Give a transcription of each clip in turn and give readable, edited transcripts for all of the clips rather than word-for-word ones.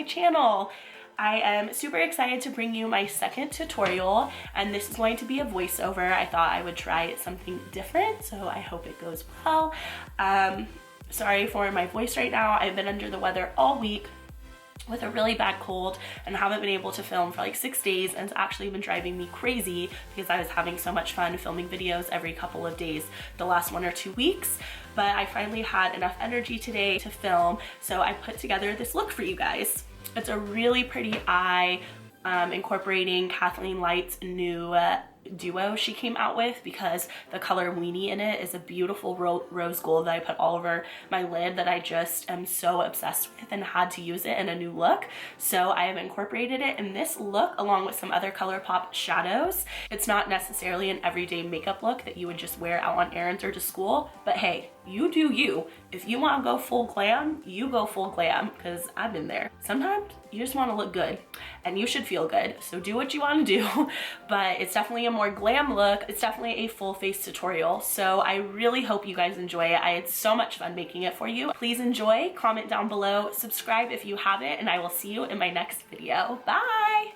my channel. I am super excited to bring you my second tutorial, and this is going to be a voiceover. I thought I would try something different, so I hope it goes well. Sorry for my voice right now. I've been under the weather all week with a really bad cold and haven't been able to film for like 6 days, and it's actually been driving me crazy because I was having so much fun filming videos every couple of days the last 1 or 2 weeks. But I finally had enough energy today to film, so I put together this look for you guys. It's a really pretty eye, incorporating Kathleen Light's new duo she came out with, because the color Weenie in it is a beautiful rose gold that I put all over my lid that I just am so obsessed with and had to use it in a new look. So I have incorporated it in this look along with some other Colourpop shadows. It's not necessarily an everyday makeup look that you would just wear out on errands or to school, but hey, you do you. If you want to go full glam, you go full glam, because I've been there. Sometimes you just want to look good and you should feel good, so do what you want to do. But it's definitely a more glam look. It's definitely a full face tutorial, so I really hope you guys enjoy it. I had so much fun making it for you. Please enjoy, comment down below, subscribe if you haven't, and I will see you in my next video. Bye!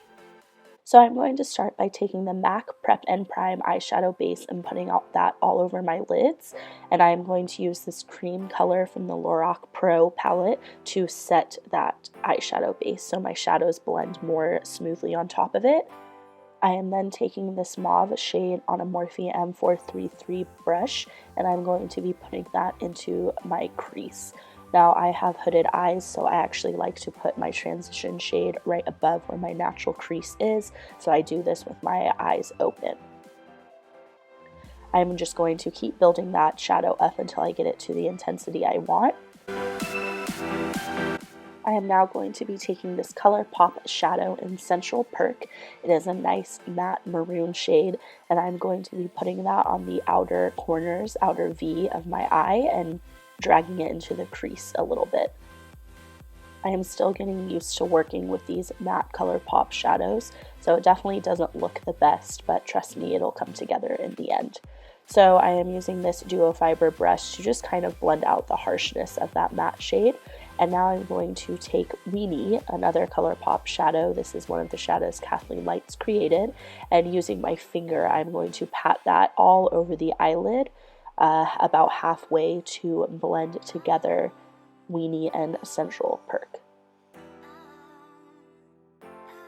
So I'm going to start by taking the MAC Prep and Prime eyeshadow base and putting out that all over my lids. And I'm going to use this cream color from the Lorac Pro palette to set that eyeshadow base so my shadows blend more smoothly on top of it. I am then taking this mauve shade on a Morphe M433 brush, and I'm going to be putting that into my crease. Now I have hooded eyes, so I actually like to put my transition shade right above where my natural crease is, so I do this with my eyes open. I'm just going to keep building that shadow up until I get it to the intensity I want. I am now going to be taking this Colourpop shadow in Central Perk. It is a nice matte maroon shade, and I'm going to be putting that on the outer corners, outer V of my eye, and dragging it into the crease a little bit. I am still getting used to working with these matte Colourpop shadows, so it definitely doesn't look the best, but trust me, it'll come together in the end. So I am using this duo fiber brush to just kind of blend out the harshness of that matte shade. And now I'm going to take Weenie, another Colourpop shadow. This is one of the shadows Kathleen Light's created, and using my finger, I'm going to pat that all over the eyelid, about halfway, to blend together Weenie and Central Perk.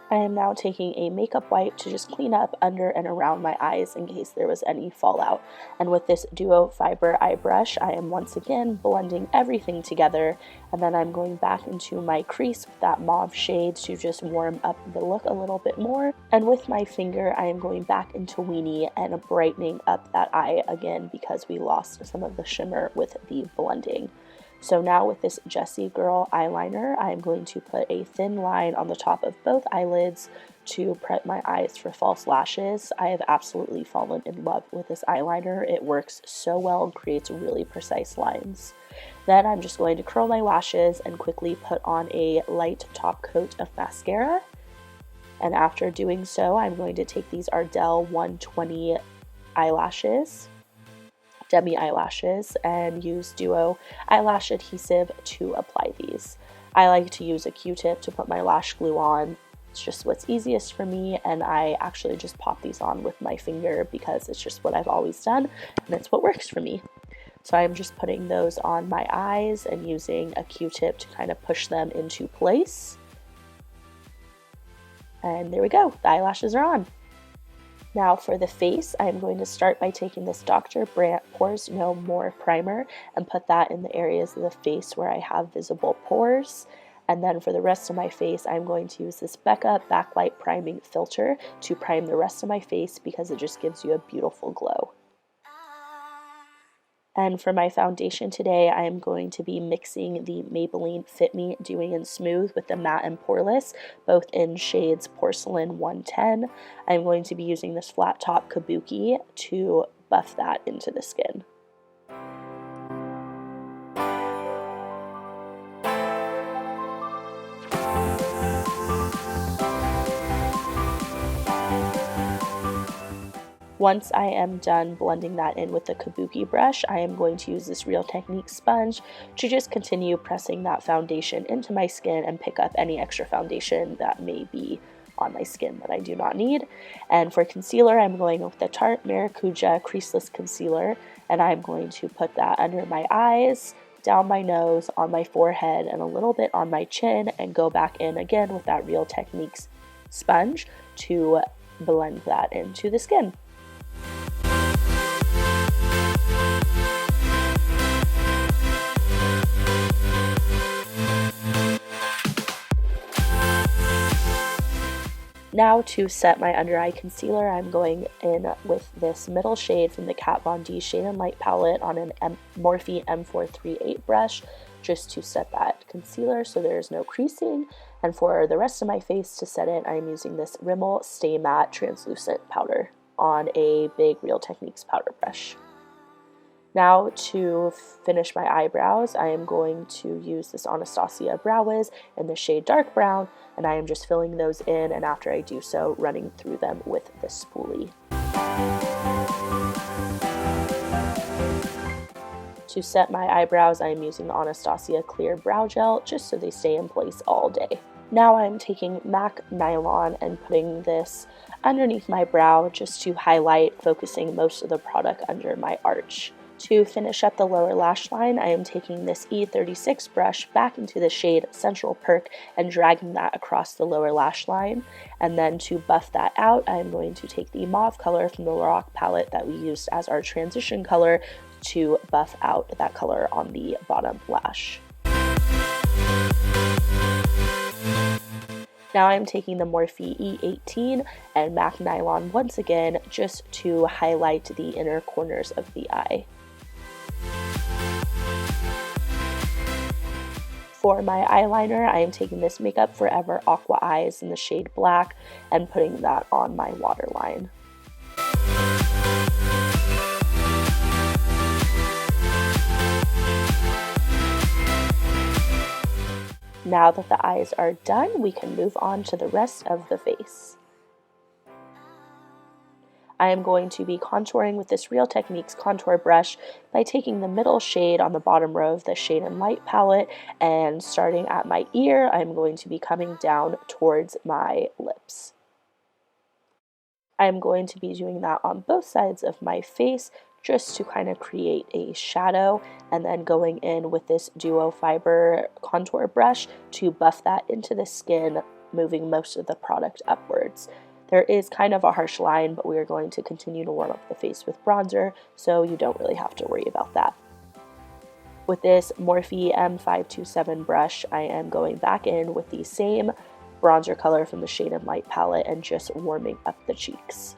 I am now taking a makeup wipe to just clean up under and around my eyes in case there was any fallout. And with this duo fiber eye brush, I am once again blending everything together, and then I'm going back into my crease with that mauve shade to just warm up the look a little bit more. And with my finger, I am going back into Weenie and brightening up that eye again because we lost some of the shimmer with the blending. So now with this Jessie Girl eyeliner, I'm going to put a thin line on the top of both eyelids to prep my eyes for false lashes. I have absolutely fallen in love with this eyeliner. It works so well and creates really precise lines. Then I'm just going to curl my lashes and quickly put on a light top coat of mascara. And after doing so, I'm going to take these Ardell 120 eyelashes, Demi eyelashes, and use Duo Eyelash Adhesive to apply these. I like to use a Q-tip to put my lash glue on. It's just what's easiest for me, and I actually just pop these on with my finger because it's just what I've always done, and it's what works for me. So I'm just putting those on my eyes and using a Q-tip to kind of push them into place. And there we go, the eyelashes are on. Now for the face, I'm going to start by taking this Dr. Brandt Pores No More primer and put that in the areas of the face where I have visible pores. And then for the rest of my face, I'm going to use this Becca Backlight Priming Filter to prime the rest of my face because it just gives you a beautiful glow. And for my foundation today, I am going to be mixing the Maybelline Fit Me Dewy Smooth with the Matte and Poreless, both in shades Porcelain 110. I'm going to be using this flat top kabuki to buff that into the skin. Once I am done blending that in with the kabuki brush, I am going to use this Real Techniques sponge to just continue pressing that foundation into my skin and pick up any extra foundation that may be on my skin that I do not need. And for concealer, I'm going with the Tarte Maracuja Creaseless Concealer, and I'm going to put that under my eyes, down my nose, on my forehead, and a little bit on my chin, and go back in again with that Real Techniques sponge to blend that into the skin. Now to set my under eye concealer, I'm going in with this middle shade from the Kat Von D Shade and Light palette on an Morphe M438 brush, just to set that concealer so there's no creasing. And for the rest of my face to set it, I'm using this Rimmel Stay Matte Translucent powder on a big Real Techniques powder brush. Now to finish my eyebrows, I am going to use this Anastasia Brow Wiz in the shade Dark Brown, and I am just filling those in, and after I do so, running through them with the spoolie. To set my eyebrows, I am using the Anastasia Clear Brow Gel, just so they stay in place all day. Now I'm taking MAC Nylon and putting this underneath my brow just to highlight, focusing most of the product under my arch. To finish up the lower lash line, I am taking this E36 brush back into the shade Central Perk and dragging that across the lower lash line. And then to buff that out, I am going to take the mauve color from the Lorac palette that we used as our transition color to buff out that color on the bottom lash. Now I'm taking the Morphe E18 and MAC Nylon once again just to highlight the inner corners of the eye. For my eyeliner, I am taking this Makeup Forever Aqua Eyes in the shade Black and putting that on my waterline. Now that the eyes are done, we can move on to the rest of the face. I am going to be contouring with this Real Techniques contour brush by taking the middle shade on the bottom row of the Shade and Light palette, and starting at my ear, I'm going to be coming down towards my lips. I'm going to be doing that on both sides of my face just to kind of create a shadow, and then going in with this Duo Fiber contour brush to buff that into the skin, moving most of the product upwards. There is kind of a harsh line, but we are going to continue to warm up the face with bronzer, so you don't really have to worry about that. With this Morphe M527 brush, I am going back in with the same bronzer color from the Shade and Light palette and just warming up the cheeks.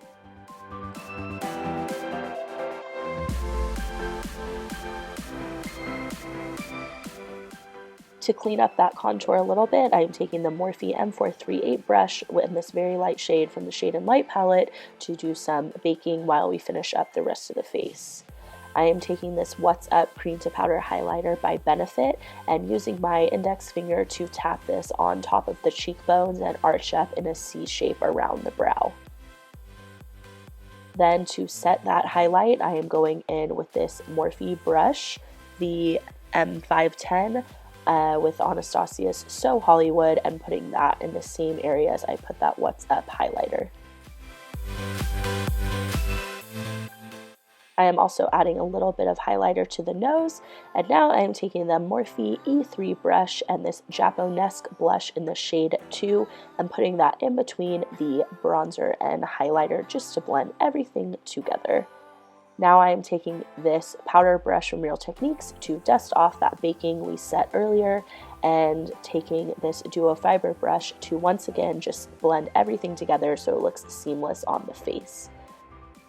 To clean up that contour a little bit, I am taking the Morphe M438 brush in this very light shade from the Shade and Light palette to do some baking while we finish up the rest of the face. I am taking this What's Up Cream to Powder Highlighter by Benefit and using my index finger to tap this on top of the cheekbones and arch up in a C shape around the brow. Then to set that highlight, I am going in with this Morphe brush, the M510, with Anastasia's So Hollywood, and putting that in the same area as I put that What's Up highlighter. I am also adding a little bit of highlighter to the nose, and now I am taking the Morphe E3 brush and this Japonesque blush in the shade 2 and putting that in between the bronzer and highlighter just to blend everything together. Now I am taking this powder brush from Real Techniques to dust off that baking we set earlier, and taking this Duo Fiber brush to once again just blend everything together so it looks seamless on the face.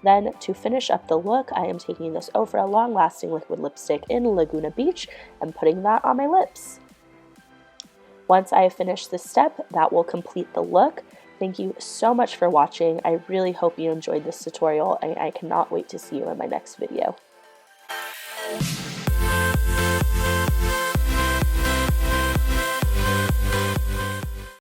Then to finish up the look, I am taking this Ofra Long Lasting Liquid Lipstick in Laguna Beach and putting that on my lips. Once I have finished this step, that will complete the look. Thank you so much for watching. I really hope you enjoyed this tutorial, and I cannot wait to see you in my next video.